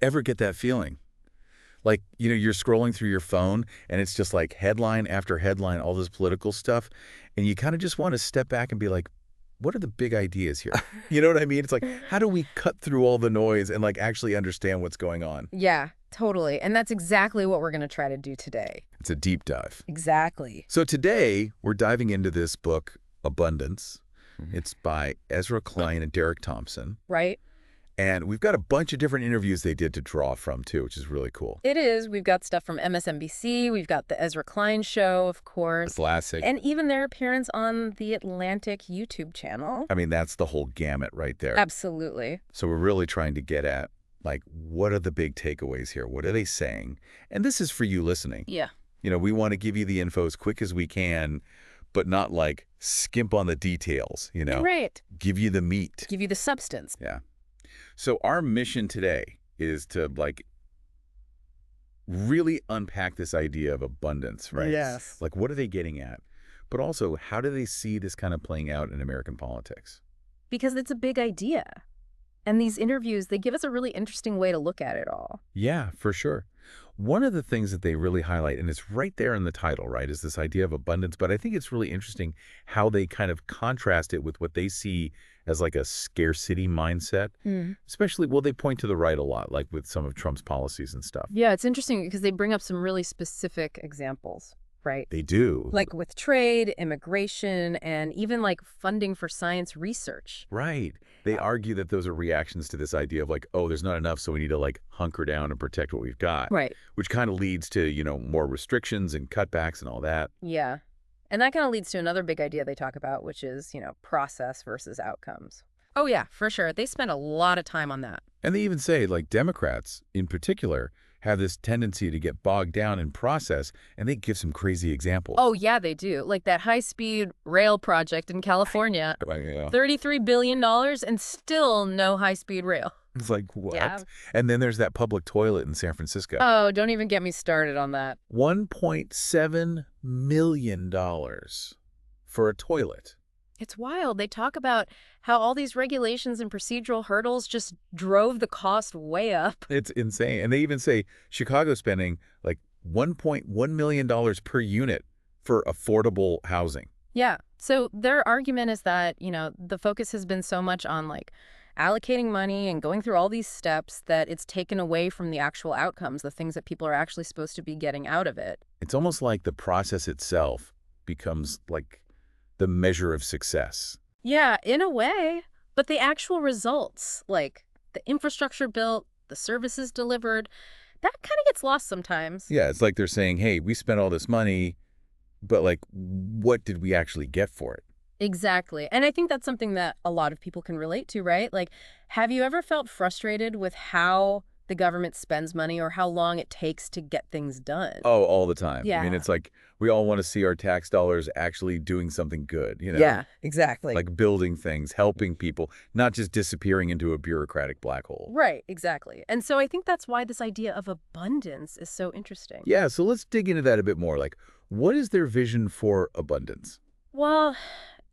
ever get that feeling? Like, you're scrolling through your phone and it's just like headline after headline, all this political stuff. And you kind of just want to step back and be like, what are the big ideas here? You know what I mean? It's like, how do we cut through all the noise and like actually understand what's going on? Yeah, totally. And that's exactly what we're going to try to do today. It's a deep dive. Exactly. So today we're diving into this book, Abundance. It's by Ezra Klein and David Thompson. Right. And we've got a bunch of different interviews they did to draw from, too, which is really cool. It is. We've got stuff from MSNBC. We've got the Ezra Klein show, of course. Classic. And even their appearance on the Atlantic YouTube channel. I mean, that's the whole gamut right there. Absolutely. So we're really trying to get at, like, what are the big takeaways here? What are they saying? And this is for you listening. Yeah. We want to give you the info as quick as we can, but not, like, skimp on the details, Right. Give you the meat. Give you the substance. Yeah. So our mission today is to, like, really unpack this idea of abundance, right? Yes. Like, what are they getting at? But also, how do they see this kind of playing out in American politics? Because it's a big idea. And these interviews, they give us a really interesting way to look at it all. Yeah, for sure. One of the things that they really highlight, and it's right there in the title, right, is this idea of abundance. But I think it's really interesting how they kind of contrast it with what they see as like a scarcity mindset. Especially, well, they point to the right a lot, like with some of Trump's policies and stuff. Yeah, it's interesting because they bring up some really specific examples, right? They do. Like with trade, immigration, and even like funding for science research. Right. They argue that those are reactions to this idea of like, oh, there's not enough, so we need to like hunker down and protect what we've got. Right. Which kind of leads to, more restrictions and cutbacks and all that. Yeah. And that kind of leads to another big idea they talk about, which is, process versus outcomes. Oh, yeah, for sure. They spend a lot of time on that. And they even say, like, Democrats in particular have this tendency to get bogged down in process, and they give some crazy examples. Oh, yeah, they do. Like that high-speed rail project in California. Yeah. $33 billion and still no high-speed rail. It's like, what? Yeah. And then there's that public toilet in San Francisco. Oh, don't even get me started on that. $1.7 million for a toilet. It's wild. They talk about how all these regulations and procedural hurdles just drove the cost way up. It's insane. And they even say Chicago spending like $1.1 million per unit for affordable housing. Yeah. So their argument is that, the focus has been so much on like allocating money and going through all these steps that it's taken away from the actual outcomes, the things that people are actually supposed to be getting out of it. It's almost like the process itself becomes like the measure of success. Yeah, in a way. But the actual results, like the infrastructure built, the services delivered, that kind of gets lost sometimes. Yeah, it's like they're saying, hey, we spent all this money, but like, what did we actually get for it? Exactly. And I think that's something that a lot of people can relate to, right? Like, have you ever felt frustrated with how the government spends money or how long it takes to get things done? Oh, all the time. Yeah. I mean, it's like we all want to see our tax dollars actually doing something good, Yeah, exactly. Like building things, helping people, not just disappearing into a bureaucratic black hole. Right, exactly. And so I think that's why this idea of abundance is so interesting. Yeah, so let's dig into that a bit more. Like, what is their vision for abundance? Well,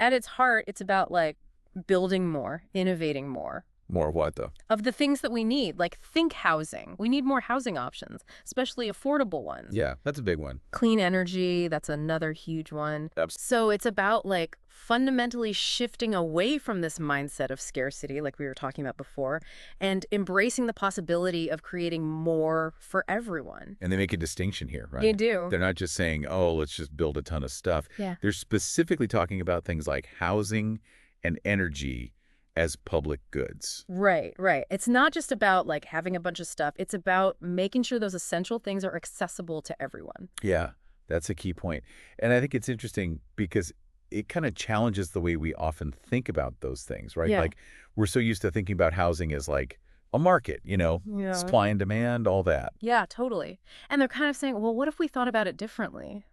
at its heart, it's about like building more, innovating more. More of what, though? Of the things that we need, like think housing. We need more housing options, especially affordable ones. Yeah, that's a big one. Clean energy, that's another huge one. So it's about like fundamentally shifting away from this mindset of scarcity, like we were talking about before, and embracing the possibility of creating more for everyone. And they make a distinction here, right? They do. They're not just saying, oh, let's just build a ton of stuff. Yeah. They're specifically talking about things like housing and energy as public goods. Right, right. It's not just about like having a bunch of stuff. It's about making sure those essential things are accessible to everyone. Yeah, that's a key point. And I think it's interesting because it kind of challenges the way we often think about those things, right? Yeah. Like we're so used to thinking about housing as like a market, Yeah. supply and demand, all that. Yeah, totally. And they're kind of saying, well, what if we thought about it differently?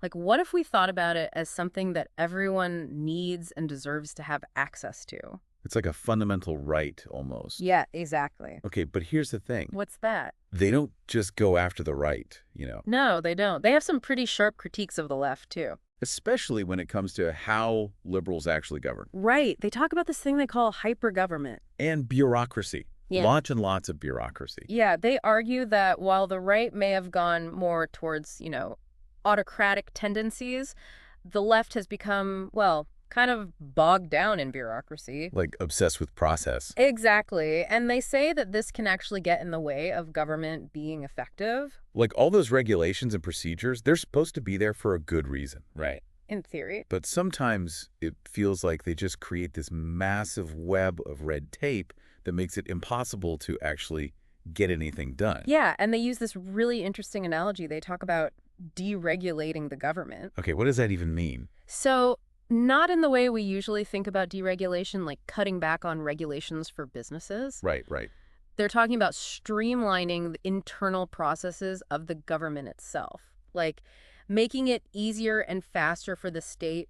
Like, what if we thought about it as something that everyone needs and deserves to have access to? It's like a fundamental right almost. Yeah, exactly. Okay, but here's the thing. What's that? They don't just go after the right, No, they don't. They have some pretty sharp critiques of the left, too. Especially when it comes to how liberals actually govern. Right. They talk about this thing they call hyper-government. And bureaucracy. Yeah. Lots and lots of bureaucracy. Yeah, they argue that while the right may have gone more towards, autocratic tendencies, the left has become, well, kind of bogged down in bureaucracy. Like obsessed with process. Exactly. And they say that this can actually get in the way of government being effective. Like all those regulations and procedures, they're supposed to be there for a good reason. Right. In theory. But sometimes it feels like they just create this massive web of red tape that makes it impossible to actually get anything done. Yeah, and they use this really interesting analogy. They talk about deregulating the government. Okay, what does that even mean? So, not in the way we usually think about deregulation, like cutting back on regulations for businesses. Right, right. They're talking about streamlining the internal processes of the government itself, like making it easier and faster for the state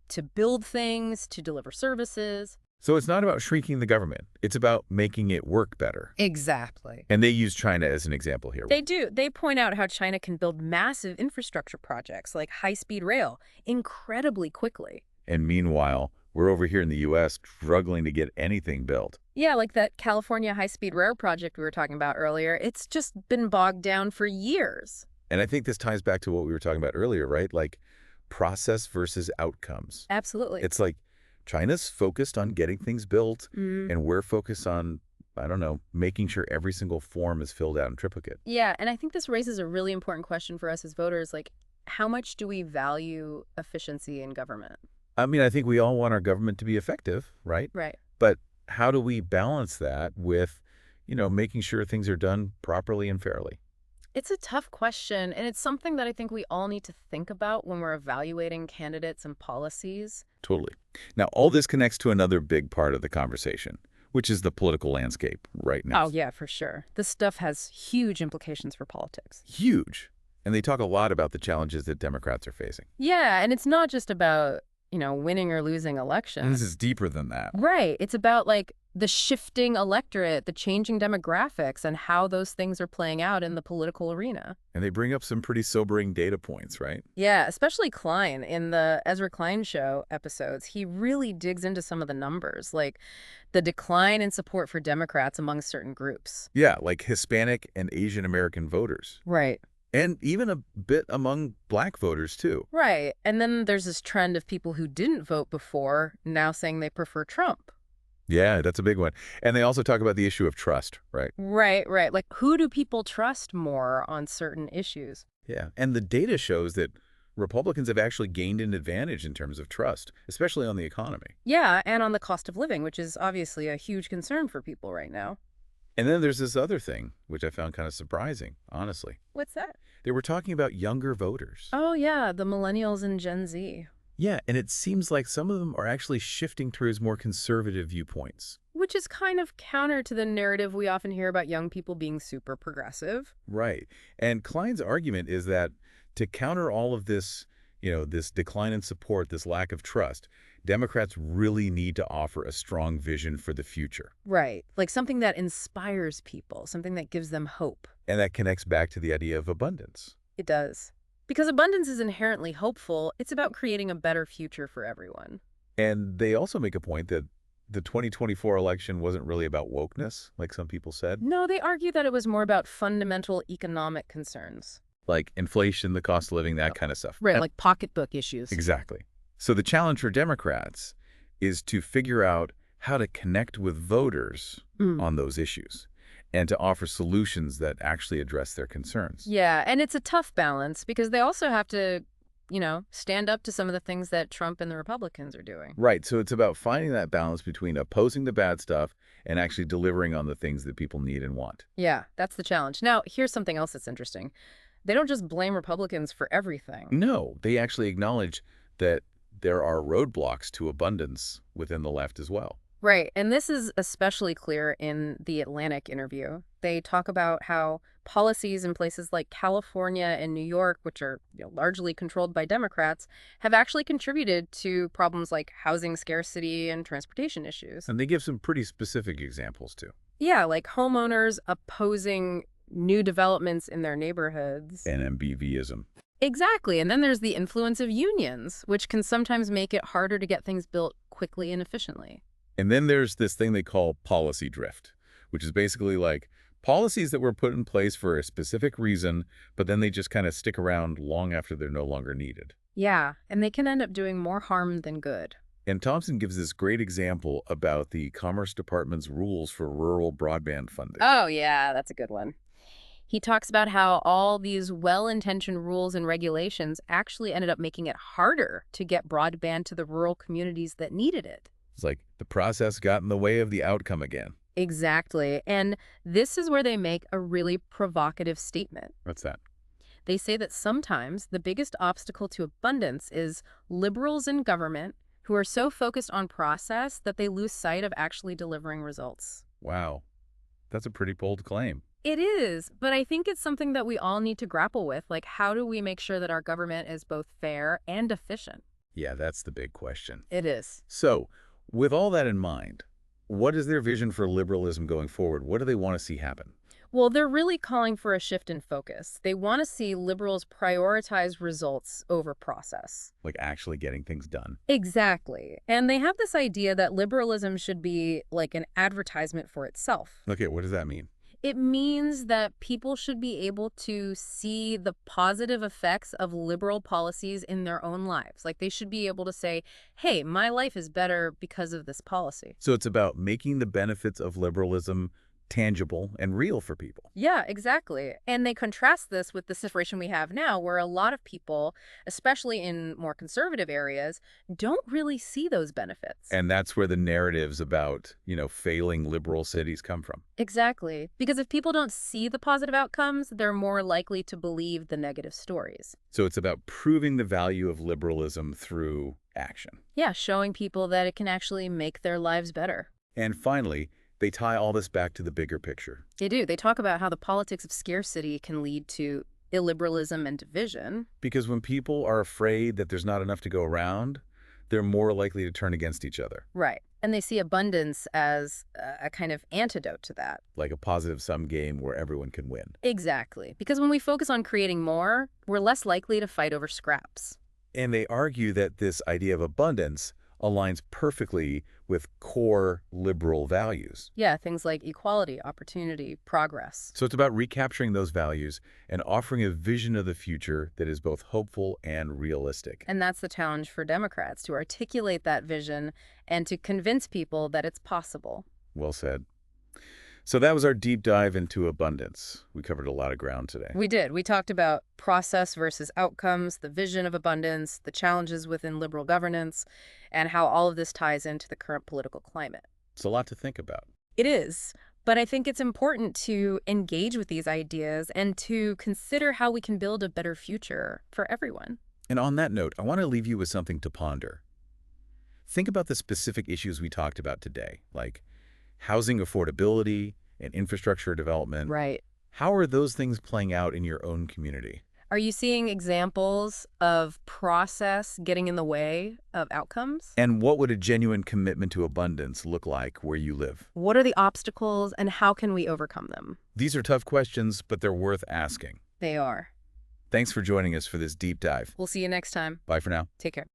to build things, to deliver services. So it's not about shrinking the government. It's about making it work better. Exactly. And they use China as an example here. They do. They point out how China can build massive infrastructure projects like high-speed rail incredibly quickly. And meanwhile, we're over here in the U.S. struggling to get anything built. Yeah, like that California high-speed rail project we were talking about earlier. It's just been bogged down for years. And I think this ties back to what we were talking about earlier, right? Like process versus outcomes. Absolutely. It's like China's focused on getting things built, and we're focused on, I don't know, making sure every single form is filled out in triplicate. Yeah, and I think this raises a really important question for us as voters, like, how much do we value efficiency in government? I mean, I think we all want our government to be effective, right? Right. But how do we balance that with, making sure things are done properly and fairly? It's a tough question, and it's something that I think we all need to think about when we're evaluating candidates and policies. Totally. Now, all this connects to another big part of the conversation, which is the political landscape right now. Oh, yeah, for sure. This stuff has huge implications for politics. Huge. And they talk a lot about the challenges that Democrats are facing. Yeah, and it's not just about, winning or losing elections. And this is deeper than that. Right. It's about, like, the shifting electorate, the changing demographics, and how those things are playing out in the political arena. And they bring up some pretty sobering data points, right? Yeah, especially Klein. In the Ezra Klein show episodes, he really digs into some of the numbers, like the decline in support for Democrats among certain groups. Yeah, like Hispanic and Asian American voters. Right. And even a bit among black voters, too. Right. And then there's this trend of people who didn't vote before now saying they prefer Trump. Yeah, that's a big one. And they also talk about the issue of trust, right? Right, right. Like, who do people trust more on certain issues? Yeah, and the data shows that Republicans have actually gained an advantage in terms of trust, especially on the economy. Yeah, and on the cost of living, which is obviously a huge concern for people right now. And then there's this other thing, which I found kind of surprising, honestly. What's that? They were talking about younger voters. Oh, yeah, the millennials and Gen Z. Yeah, and it seems like some of them are actually shifting towards more conservative viewpoints. Which is kind of counter to the narrative we often hear about young people being super progressive. Right. And Klein's argument is that to counter all of this, this decline in support, this lack of trust, Democrats really need to offer a strong vision for the future. Right. Like something that inspires people, something that gives them hope. And that connects back to the idea of abundance. It does. Because abundance is inherently hopeful. It's about creating a better future for everyone. And they also make a point that the 2024 election wasn't really about wokeness, like some people said. No, they argue that it was more about fundamental economic concerns. Like inflation, the cost of living, that kind of stuff. Right, like pocketbook issues. Exactly. So the challenge for Democrats is to figure out how to connect with voters on those issues and to offer solutions that actually address their concerns. Yeah, and it's a tough balance because they also have to, stand up to some of the things that Trump and the Republicans are doing. Right. So it's about finding that balance between opposing the bad stuff and actually delivering on the things that people need and want. Yeah, that's the challenge. Now, here's something else that's interesting. They don't just blame Republicans for everything. No, they actually acknowledge that there are roadblocks to abundance within the left as well. Right, and this is especially clear in the Atlantic interview. They talk about how policies in places like California and New York, which are largely controlled by Democrats, have actually contributed to problems like housing scarcity and transportation issues. And they give some pretty specific examples, too. Yeah, like homeowners opposing new developments in their neighborhoods. NMBVism. Exactly, and then there's the influence of unions, which can sometimes make it harder to get things built quickly and efficiently. And then there's this thing they call policy drift, which is basically like policies that were put in place for a specific reason, but then they just kind of stick around long after they're no longer needed. Yeah, and they can end up doing more harm than good. And Thompson gives this great example about the Commerce Department's rules for rural broadband funding. Oh, yeah, that's a good one. He talks about how all these well-intentioned rules and regulations actually ended up making it harder to get broadband to the rural communities that needed it. It's like the process got in the way of the outcome again. Exactly. And this is where they make a really provocative statement. What's that? They say that sometimes the biggest obstacle to abundance is liberals in government who are so focused on process that they lose sight of actually delivering results. Wow. That's a pretty bold claim. It is, but I think it's something that we all need to grapple with. Like, how do we make sure that our government is both fair and efficient? Yeah, that's the big question. It is. So, with all that in mind, what is their vision for liberalism going forward? What do they want to see happen? Well, they're really calling for a shift in focus. They want to see liberals prioritize results over process. Like actually getting things done. Exactly. And they have this idea that liberalism should be like an advertisement for itself. Okay, what does that mean? It means that people should be able to see the positive effects of liberal policies in their own lives. Like they should be able to say, hey, my life is better because of this policy. So it's about making the benefits of liberalism tangible and real for people. Yeah, exactly. And they contrast this with the situation we have now, where a lot of people, especially in more conservative areas, don't really see those benefits. And that's where the narratives about, failing liberal cities come from. Exactly. Because if people don't see the positive outcomes, they're more likely to believe the negative stories. So it's about proving the value of liberalism through action. Yeah, showing people that it can actually make their lives better. And finally, they tie all this back to the bigger picture. They do. They talk about how the politics of scarcity can lead to illiberalism and division. Because when people are afraid that there's not enough to go around, they're more likely to turn against each other. Right. And they see abundance as a kind of antidote to that. Like a positive-sum game where everyone can win. Exactly. Because when we focus on creating more, we're less likely to fight over scraps. And they argue that this idea of abundance aligns perfectly with core liberal values. Yeah, things like equality, opportunity, progress. So it's about recapturing those values and offering a vision of the future that is both hopeful and realistic. And that's the challenge for Democrats, to articulate that vision and to convince people that it's possible. Well said. So that was our deep dive into abundance. We covered a lot of ground today. We did. We talked about process versus outcomes, the vision of abundance, the challenges within liberal governance, and how all of this ties into the current political climate. It's a lot to think about. It is. But I think it's important to engage with these ideas and to consider how we can build a better future for everyone. And on that note, I want to leave you with something to ponder. Think about the specific issues we talked about today, like housing affordability and infrastructure development. Right. How are those things playing out in your own community? Are you seeing examples of process getting in the way of outcomes? And what would a genuine commitment to abundance look like where you live? What are the obstacles and how can we overcome them? These are tough questions, but they're worth asking. They are. Thanks for joining us for this deep dive. We'll see you next time. Bye for now. Take care.